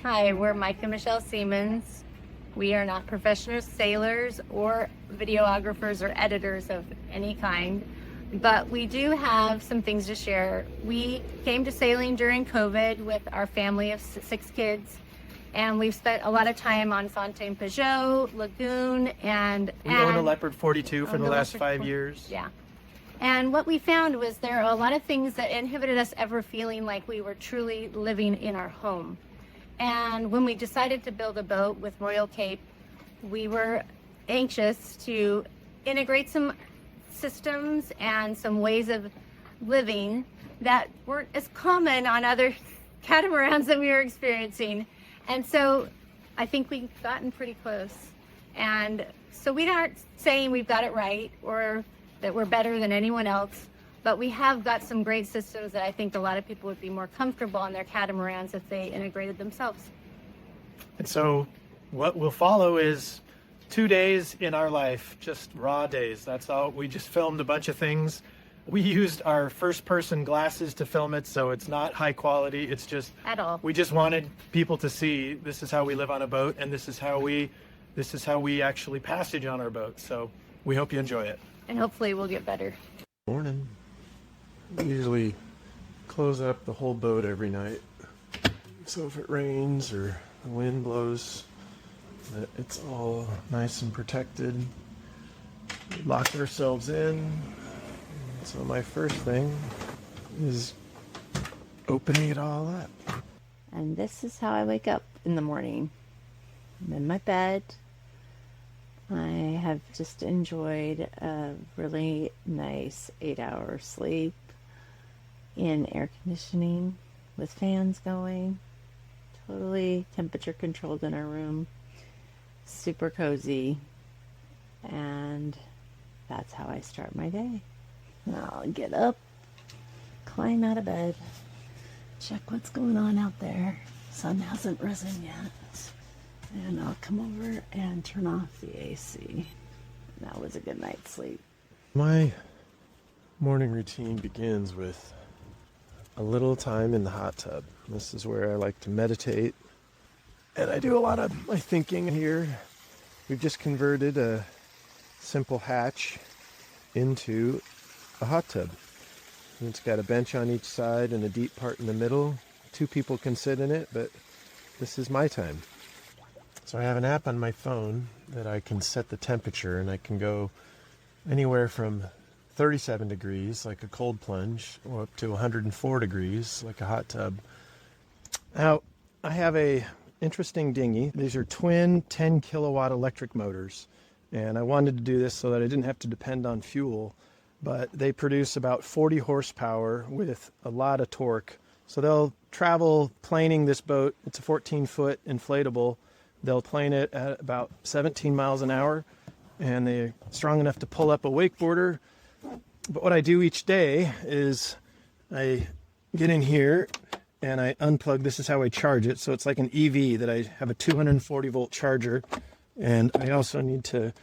Hi, we're Mike and Michelle Siemens. We are not professional sailors or videographers or editors of any kind, but we do have some things to share. We came to sailing during COVID with our family of 6 kids, and we've spent a lot of time on Fontaine Pajot, Lagoon, and we own a Leopard 42 for the last 5 years. Yeah. And what we found was there are a lot of things that inhibited us ever feeling like we were truly living in our home. And when we decided to build a boat with Royal Cape, we were anxious to integrate some systems and some ways of living that weren't as common on other catamarans that we were experiencing. And so I think we've gotten pretty close. And so we aren't saying we've got it right or that we're better than anyone else, but we have got some great systems that I think a lot of people would be more comfortable on their catamarans if they integrated themselves. And so what will follow is 2 days in our life, just raw days. That's all. We just filmed a bunch of things. We used our first person glasses to film it, so it's not high quality. It's just At all. We just wanted people to see this is how we live on a boat, and this is how we actually passage on our boat. So we hope you enjoy it. And hopefully we'll get better. Morning. We usually close up the whole boat every night. So if it rains or the wind blows, that it's all nice and protected. We lock ourselves in. So my first thing is opening it all up. And this is how I wake up in the morning. I'm in my bed. I have just enjoyed a really nice 8-hour sleep in air conditioning with fans going, totally temperature controlled in our room, super cozy, and that's how I start my day. I'll get up, climb out of bed, check what's going on out there. Sun hasn't risen yet. And I'll come over and turn off the AC. That was a good night's sleep. My morning routine begins with a little time in the hot tub. This is where I like to meditate. And I do a lot of my thinking here. We've just converted a simple hatch into a hot tub. And it's got a bench on each side and a deep part in the middle. 2 people can sit in it, but this is my time. So I have an app on my phone that I can set the temperature, and I can go anywhere from 37 degrees, like a cold plunge, or up to 104 degrees, like a hot tub. Now, I have a interesting dinghy. These are twin 10 kilowatt electric motors, and I wanted to do this so that I didn't have to depend on fuel, but they produce about 40 horsepower with a lot of torque. So they'll travel planing this boat. It's a 14-foot inflatable. They'll plane it at about 17 miles an hour, and they're strong enough to pull up a wakeboarder. But what I do each day is I get in here and I unplug. This is how I charge it. So it's like an EV that I have a 240 volt charger. And I also need to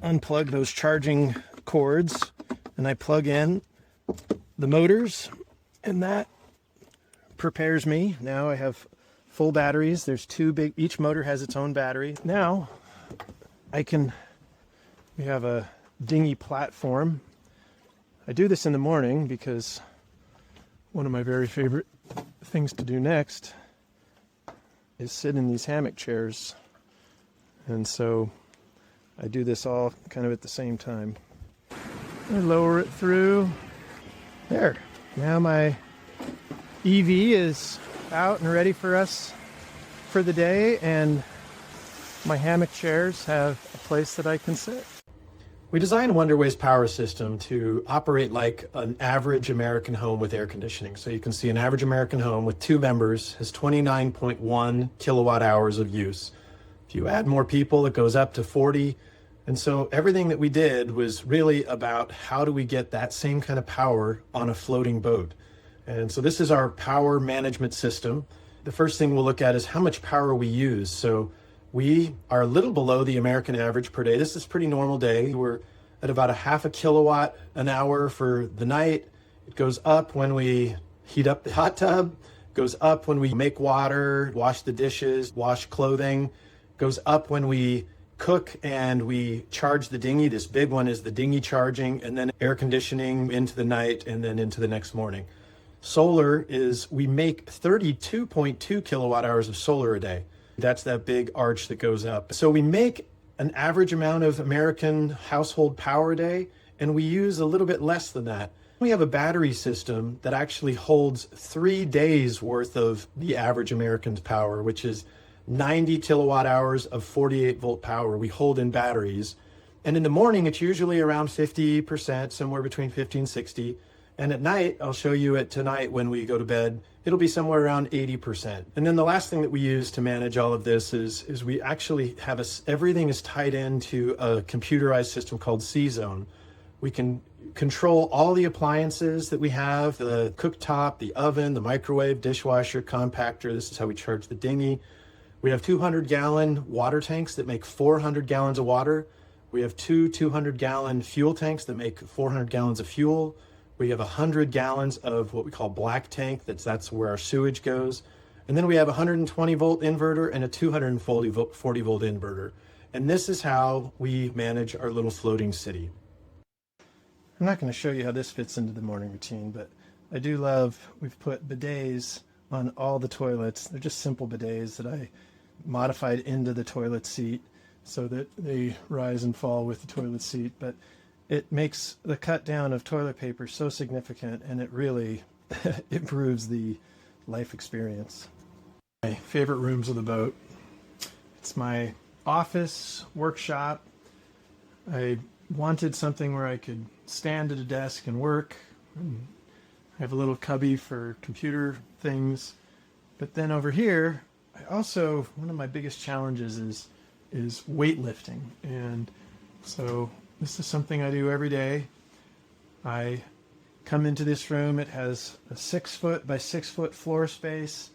unplug those charging cords, and I plug in the motors, and that prepares me. Now I have full batteries. There's 2 big, each motor has its own battery. Now we have a dinghy platform. I do this in the morning because one of my very favorite things to do next is sit in these hammock chairs. And so I do this all kind of at the same time. I lower it through. There. Now my EV is out and ready for us for the day, and my hammock chairs have a place that I can sit. We designed Wonderway's power system to operate like an average American home with air conditioning. So you can see an average American home with 2 members has 29.1 kilowatt hours of use. If you add more people, it goes up to 40. And so everything that we did was really about how do we get that same kind of power on a floating boat. And so this is our power management system. The first thing we'll look at is how much power we use. So we are a little below the American average per day. This is a pretty normal day. We're at about a 0.5 kilowatt an hour for the night. It goes up when we heat up the hot tub, Goes up when we make water, wash the dishes, wash clothing. Goes up when we cook and we charge the dinghy. This big one is the dinghy charging, and then air conditioning into the night and then into the next morning. Solar is, we make 32.2 kilowatt hours of solar a day. That's that big arch that goes up. So we make an average amount of American household power a day, and we use a little bit less than that. We have a battery system that actually holds 3 days worth of the average American's power, which is 90 kilowatt hours of 48 volt power we hold in batteries. And in the morning, it's usually around 50%, somewhere between 50 and 60. And at night, I'll show you it tonight when we go to bed, it'll be somewhere around 80%. And then the last thing that we use to manage all of this is we actually have everything is tied into a computerized system called C-Zone. We can control all the appliances that we have, the cooktop, the oven, the microwave, dishwasher, compactor. This is how we charge the dinghy. We have 200-gallon water tanks that make 400 gallons of water. We have two 200-gallon fuel tanks that make 400 gallons of fuel. We have 100 gallons of what we call black tank. That's where our sewage goes. And then we have a 120-volt inverter and a 240-volt inverter. And this is how we manage our little floating city. I'm not going to show you how this fits into the morning routine, but I do love, we've put bidets on all the toilets. They're just simple bidets that I modified into the toilet seat so that they rise and fall with the toilet seat. But it makes the cut down of toilet paper so significant, and it really improves the life experience. My favorite rooms of the boat. It's my office, workshop. I wanted something where I could stand at a desk and work. And I have a little cubby for computer things. But then over here, I also, one of my biggest challenges is weightlifting. And so this is something I do every day. I come into this room, it has a 6 foot by 6 foot floor space.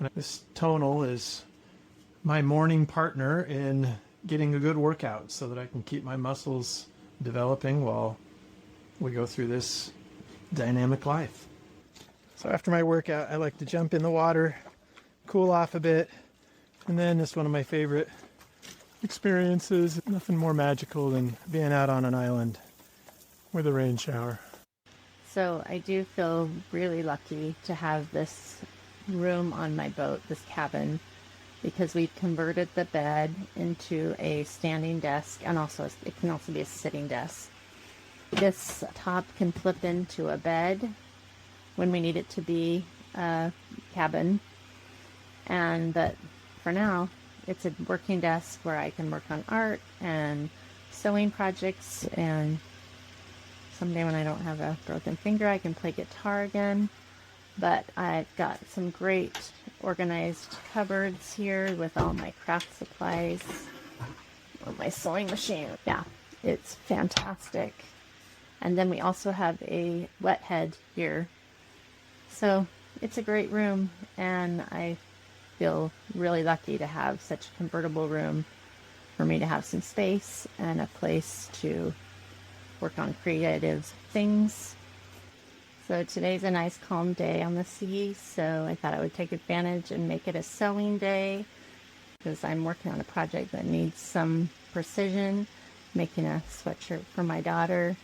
And this tonal is my morning partner in getting a good workout so that I can keep my muscles developing while we go through this dynamic life. So after my workout, I like to jump in the water, cool off a bit, and then it's one of my favorite experiences. Nothing more magical than being out on an island with a rain shower. So I do feel really lucky to have this room on my boat, this cabin, because we've converted the bed into a standing desk, and also it can also be a sitting desk. This top can flip into a bed when we need it to be a cabin, but for now it's a working desk where I can work on art and sewing projects, and someday when I don't have a broken finger I can play guitar again. But I've got some great organized cupboards here with all my craft supplies, my sewing machine. Yeah, it's fantastic. And then we also have a wet head here. So it's a great room, and I feel really lucky to have such a convertible room for me to have some space and a place to work on creative things. So today's a nice calm day on the sea, so I thought I would take advantage and make it a sewing day, because I'm working on a project that needs some precision, making a sweatshirt for my daughter,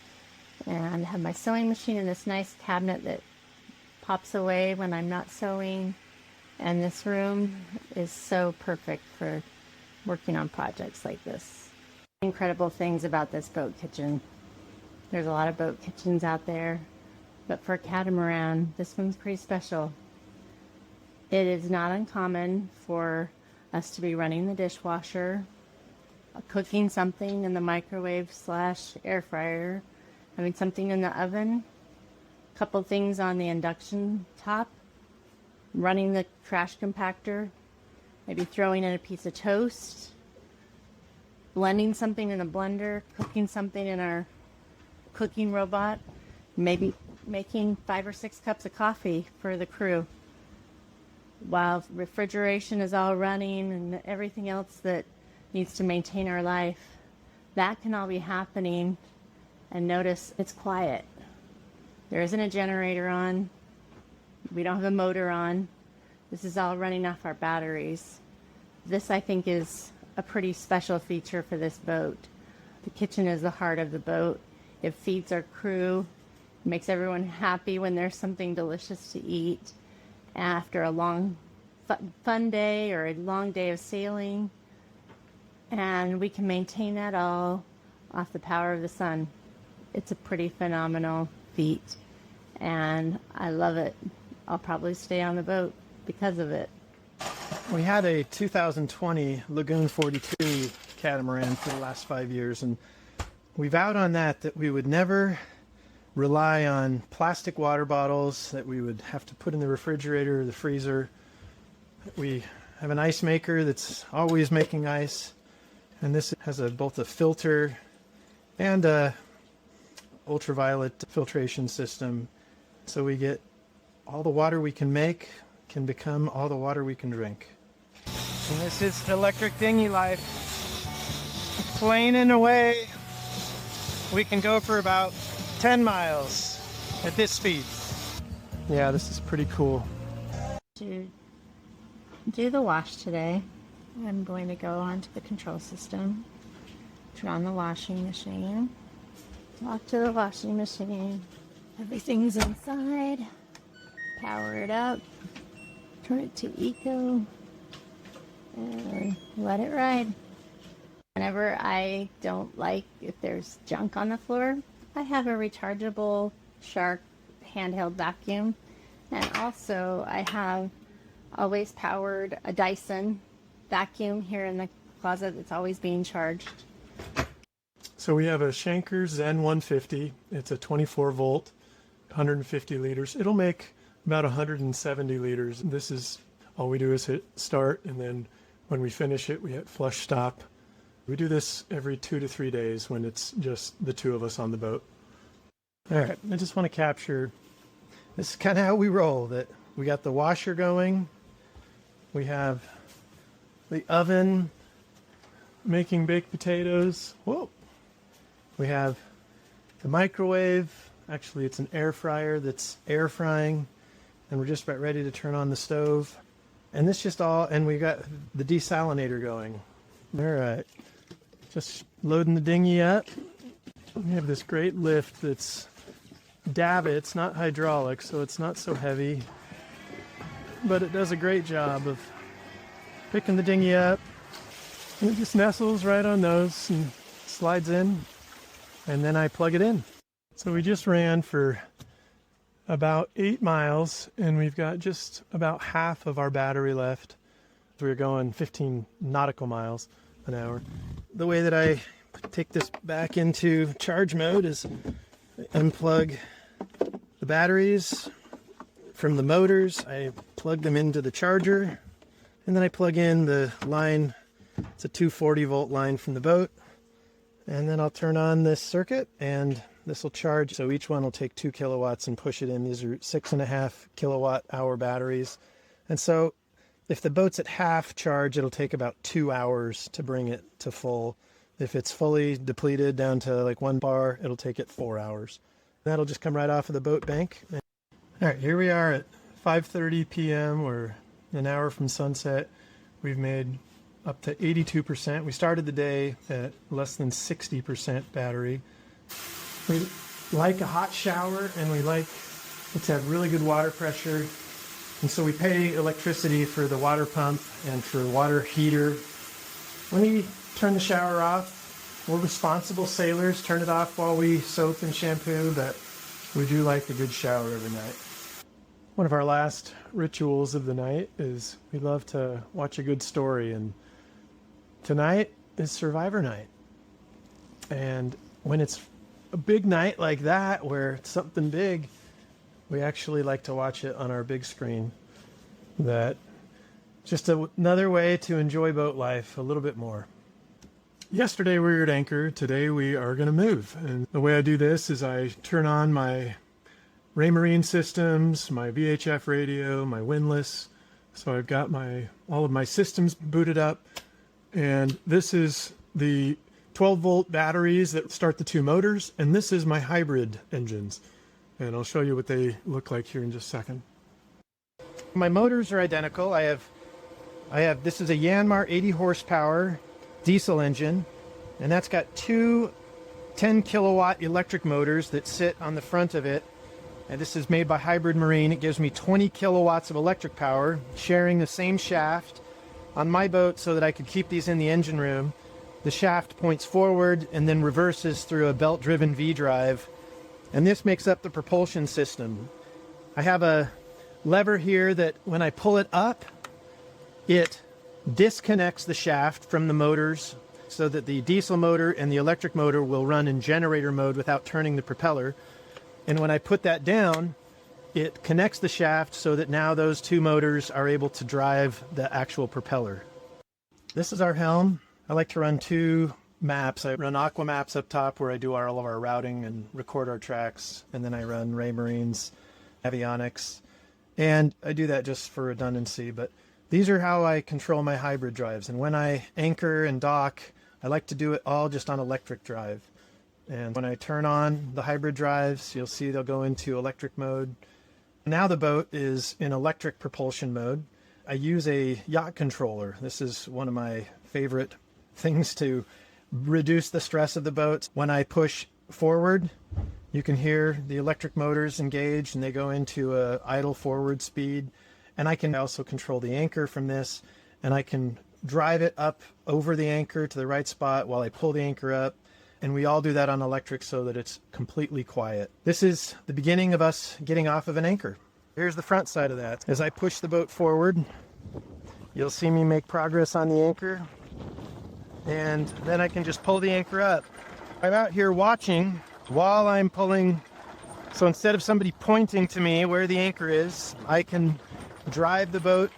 and have my sewing machine in this nice cabinet that pops away when I'm not sewing. And this room is so perfect for working on projects like this. Incredible things about this boat kitchen. There's a lot of boat kitchens out there, but for a catamaran, this one's pretty special. It is not uncommon for us to be running the dishwasher, cooking something in the microwave / air fryer, having something in the oven, a couple things on the induction top, running the trash compactor, maybe throwing in a piece of toast, blending something in a blender, cooking something in our cooking robot, maybe making 5 or 6 cups of coffee for the crew, while refrigeration is all running and everything else that needs to maintain our life. That can all be happening, and notice it's quiet. There isn't a generator on. We don't have a motor on. This is all running off our batteries. This, I think, is a pretty special feature for this boat. The kitchen is the heart of the boat. It feeds our crew, makes everyone happy when there's something delicious to eat after a long, fun day or a long day of sailing. And we can maintain that all off the power of the sun. It's a pretty phenomenal feat, and I love it. I'll probably stay on the boat because of it. We had a 2020 Lagoon 42 catamaran for the last 5 years, and we vowed on that we would never rely on plastic water bottles that we would have to put in the refrigerator or the freezer. We have an ice maker that's always making ice, and this has both a filter and a ultraviolet filtration system, so we get all the water we can make can become all the water we can drink. And this is electric dinghy life. Planing away. We can go for about 10 miles at this speed. Yeah, this is pretty cool. To do the wash today, I'm going to go onto the control system, turn on the washing machine, talk to the washing machine. Everything's inside. Power it up, turn it to eco, and let it ride. Whenever I don't like if there's junk on the floor, I have a rechargeable Shark handheld vacuum, and also I have always powered a Dyson vacuum here in the closet that's always being charged. So we have a Schenker Zen 150. It's a 24 volt, 150 liters. It'll make about 170 liters. This is all we do is hit start, and then when we finish it, we hit flush stop. We do this every 2 to 3 days when it's just the two of us on the boat. All right, I just want to capture, this is kind of how we roll, that we got the washer going, we have the oven making baked potatoes. Whoa! We have the microwave, actually it's an air fryer that's air frying, and we're just about ready to turn on the stove. And this just all, and we got the desalinator going. All right, just loading the dinghy up. We have this great lift that's davits, not hydraulic, so it's not so heavy, but it does a great job of picking the dinghy up. And it just nestles right on those and slides in, and then I plug it in. So we just ran for about 8 miles, and we've got just about half of our battery left. We're going 15 nautical miles an hour. The way that I take this back into charge mode is unplug the batteries from the motors. I plug them into the charger, and then I plug in the line. It's a 240 volt line from the boat, and then I'll turn on this circuit and this will charge. So each one will take 2 kilowatts and push it in. These are 6.5 kilowatt hour batteries. And so if the boat's at half charge, it'll take about 2 hours to bring it to full. If it's fully depleted down to like 1 bar, it'll take it 4 hours. That'll just come right off of the boat bank. All right, here we are at 5:30 p.m. We're an hour from sunset. We've made up to 82%. We started the day at less than 60% battery. We like a hot shower, and we like it to have really good water pressure. And so we pay electricity for the water pump and for the water heater. When we turn the shower off, we're responsible sailors. Turn it off while we soap and shampoo, but we do like a good shower every night. One of our last rituals of the night is we love to watch a good story, and tonight is Survivor Night. And when it's a big night like that, where it's something big, we actually like to watch it on our big screen. That just another way to enjoy boat life a little bit more. Yesterday we were at anchor. Today we are going to move. And the way I do this is I turn on my Raymarine systems, my VHF radio, my windlass. So I've got all of my systems booted up. And this is the 12 volt batteries that start the 2 motors, and this is my hybrid engines, and I'll show you what they look like here in just a second. My motors are identical. I have this is a Yanmar 80 horsepower diesel engine, and that's got two 10 kilowatt electric motors that sit on the front of it. And this is made by Hybrid Marine. It gives me 20 kilowatts of electric power, sharing the same shaft on my boat so that I could keep these in the engine room. The shaft points forward and then reverses through a belt-driven V-drive, and this makes up the propulsion system. I have a lever here that when I pull it up, it disconnects the shaft from the motors so that the diesel motor and the electric motor will run in generator mode without turning the propeller. And when I put that down, it connects the shaft so that now those two motors are able to drive the actual propeller. This is our helm. I like to run two maps. I run Aqua Maps up top where I do all of our routing and record our tracks. And then I run Raymarine's avionics. And I do that just for redundancy, but these are how I control my hybrid drives. And when I anchor and dock, I like to do it all just on electric drive. And when I turn on the hybrid drives, you'll see they'll go into electric mode. Now the boat is in electric propulsion mode. I use a yacht controller. This is one of my favorite things to reduce the stress of the boat. When I push forward, you can hear the electric motors engage and they go into a idle forward speed. And I can also control the anchor from this, and I can drive it up over the anchor to the right spot while I pull the anchor up. And we all do that on electric so that it's completely quiet. This is the beginning of us getting off of an anchor. Here's the front side of that. As I push the boat forward, you'll see me make progress on the anchor. And then I can just pull the anchor up. I'm out here watching while I'm pulling. So instead of somebody pointing to me where the anchor is, I can drive the boat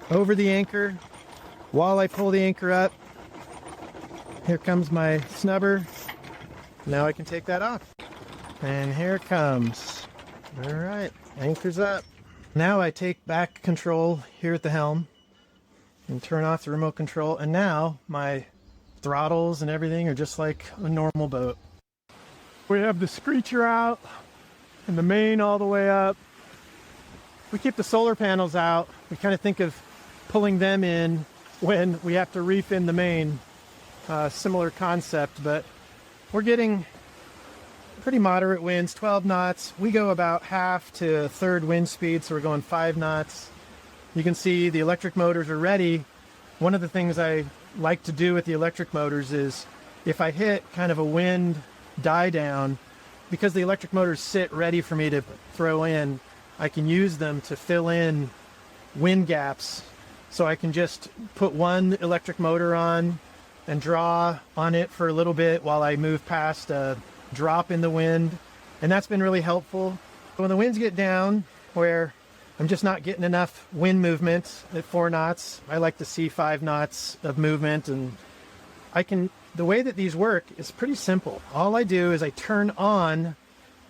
over the anchor while I pull the anchor up. Here comes my snubber. Now I can take that off. And here it comes. All right, anchor's up. Now I take back control here at the helm and turn off the remote control. And now my throttles and everything are just like a normal boat. We have the screecher out and the main all the way up. We keep the solar panels out. We kind of think of pulling them in when we have to reef in the main. Similar concept, but we're getting pretty moderate winds, 12 knots. We go about half to a third wind speed, so we're going 5 knots. You can see the electric motors are ready. One of the things I like to do with the electric motors is if I hit kind of a wind die down, because the electric motors sit ready for me to throw in, I can use them to fill in wind gaps. So I can just put one electric motor on and draw on it for a little bit while I move past a drop in the wind. And that's been really helpful. When the winds get down where I'm just not getting enough wind movement at 4 knots, I like to see 5 knots of movement. And the way that these work is pretty simple. All I do is I turn on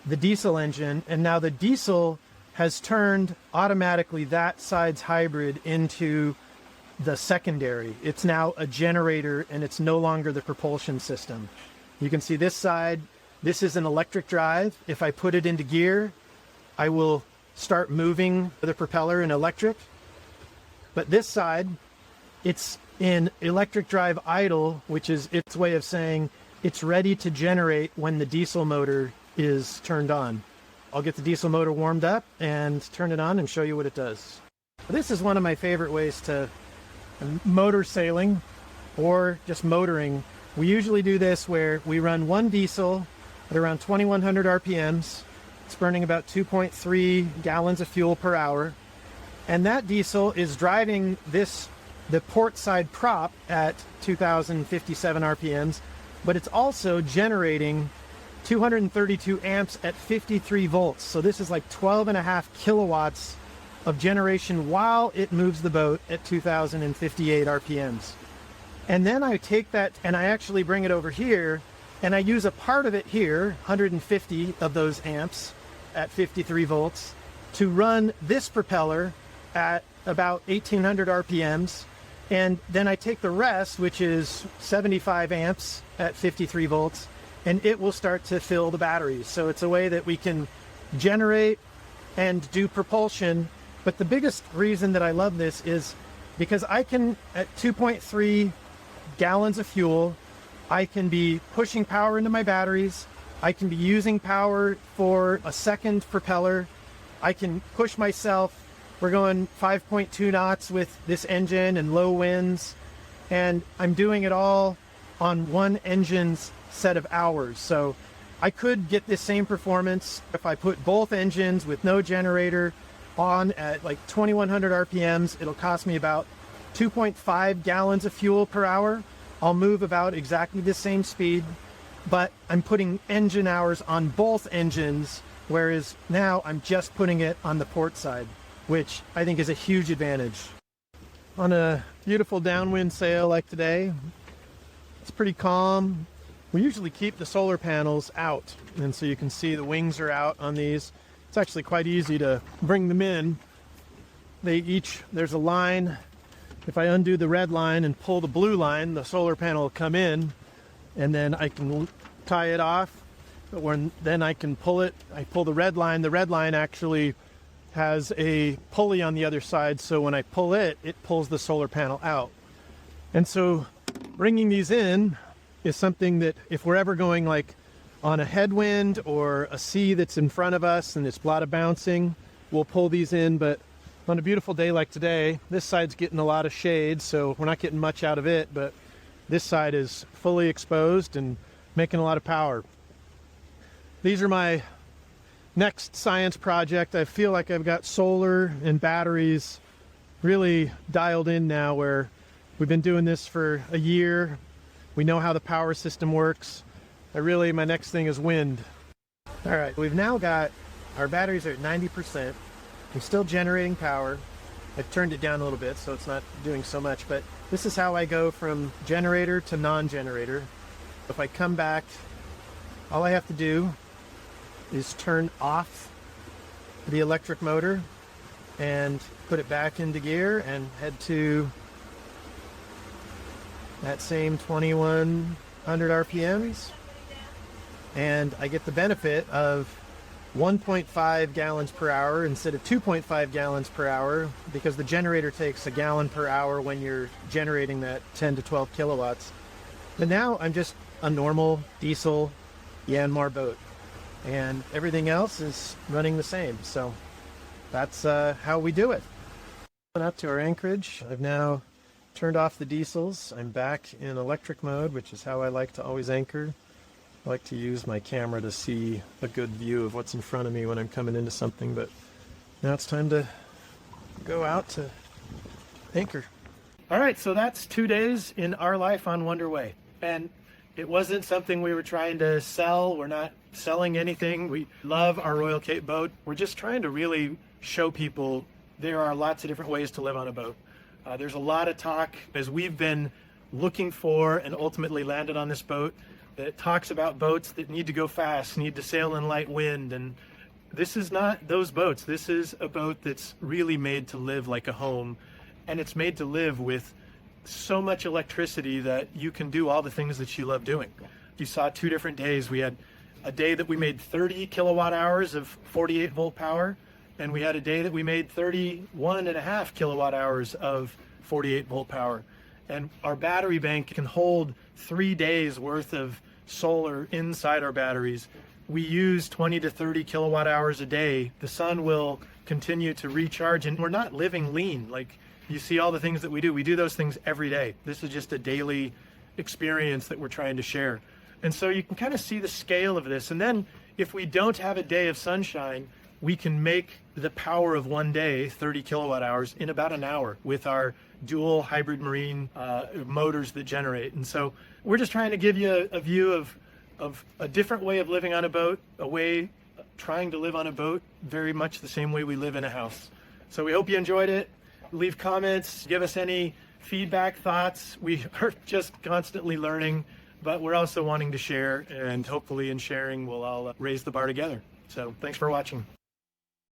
the diesel engine, and now the diesel has turned automatically that side's hybrid into the secondary. It's now a generator, and it's no longer the propulsion system. You can see this side. This is an electric drive. If I put it into gear, I will start moving the propeller in electric. But this side, it's in electric drive idle, which is its way of saying it's ready to generate when the diesel motor is turned on. I'll get the diesel motor warmed up and turn it on and show you what it does. This is one of my favorite ways to motor sailing or just motoring. We usually do this where we run one diesel at around 2100 RPMs. It's burning about 2.3 gallons of fuel per hour. And that diesel is driving the port side prop at 2057 RPMs, but it's also generating 232 amps at 53 volts. So this is like 12.5 kilowatts of generation while it moves the boat at 2058 RPMs. And then I take that and I actually bring it over here and I use a part of it here, 150 of those amps at 53 volts, to run this propeller at about 1800 RPMs. And then I take the rest, which is 75 amps at 53 volts, and it will start to fill the batteries. So it's a way that we can generate and do propulsion But the biggest reason that I love this is because I can, at 2.3 gallons of fuel, I can be pushing power into my batteries. I can be using power for a second propeller. I can push myself. We're going 5.2 knots with this engine and low winds. And I'm doing it all on one engine's set of hours. So I could get this same performance if I put both engines with no generator on at like 2100 RPMs. It'll cost me about 2.5 gallons of fuel per hour. I'll move about exactly the same speed, but I'm putting engine hours on both engines, whereas now I'm just putting it on the port side, which I think is a huge advantage. On a beautiful downwind sail like today, it's pretty calm. We usually keep the solar panels out, and so you can see the wings are out on these. It's actually quite easy to bring them in. There's a line. If I undo the red line and pull the blue line, the solar panel will come in, and then I can tie it off. Then I can pull it. I pull the red line. The red line actually has a pulley on the other side, so when I pull it, it pulls the solar panel out. And so bringing these in is something that if we're ever going like on a headwind or a sea that's in front of us and it's a lot of bouncing, we'll pull these in. But on a beautiful day like today, this side's getting a lot of shade, so we're not getting much out of it, but this side is fully exposed and making a lot of power. These are my next science project. I feel like I've got solar and batteries really dialed in now, where we've been doing this for a year. We know how the power system works. My next thing is wind. All right, we've now got, our batteries are at 90%. I'm still generating power. I've turned it down a little bit, so it's not doing so much, but this is how I go from generator to non-generator. If I come back, all I have to do is turn off the electric motor and put it back into gear and head to that same 2100 RPMs, and I get the benefit of 1.5 gallons per hour instead of 2.5 gallons per hour, because the generator takes a gallon per hour when you're generating that 10 to 12 kilowatts. But now I'm just a normal diesel Yanmar boat, and everything else is running the same. So that's how we do it. Up to our anchorage. I've now turned off the diesels. I'm back in electric mode, which is how I like to always anchor. I like to use my camera to see a good view of what's in front of me when I'm coming into something, but now it's time to go out to anchor. All right, so that's 2 days in our life on Wonderway. And it wasn't something we were trying to sell. We're not selling anything. We love our Royal Cape boat. We're just trying to really show people there are lots of different ways to live on a boat. There's a lot of talk, as we've been looking for and ultimately landed on this boat, that talks about boats that need to go fast, need to sail in light wind. And this is not those boats. This is a boat that's really made to live like a home. And it's made to live with so much electricity that you can do all the things that you love doing. You saw 2 different days. We had a day that we made 30 kilowatt hours of 48 volt power, and we had a day that we made 31.5 kilowatt hours of 48 volt power. And our battery bank can hold 3 days worth of solar inside our batteries. We use 20 to 30 kilowatt hours a day. The sun will continue to recharge, and we're not living lean. Like, you see all the things that we do. We do those things every day. This is just a daily experience that we're trying to share. And so you can kind of see the scale of this. And then if we don't have a day of sunshine, we can make the power of one day, 30 kilowatt hours, in about an hour with our dual hybrid marine motors that generate. And so we're just trying to give you a view of a different way of living on a boat, a way trying to live on a boat very much the same way we live in a house. So we hope you enjoyed it. Leave comments, give us any feedback, thoughts. We are just constantly learning, but we're also wanting to share, and hopefully in sharing we'll all raise the bar together. So thanks for watching.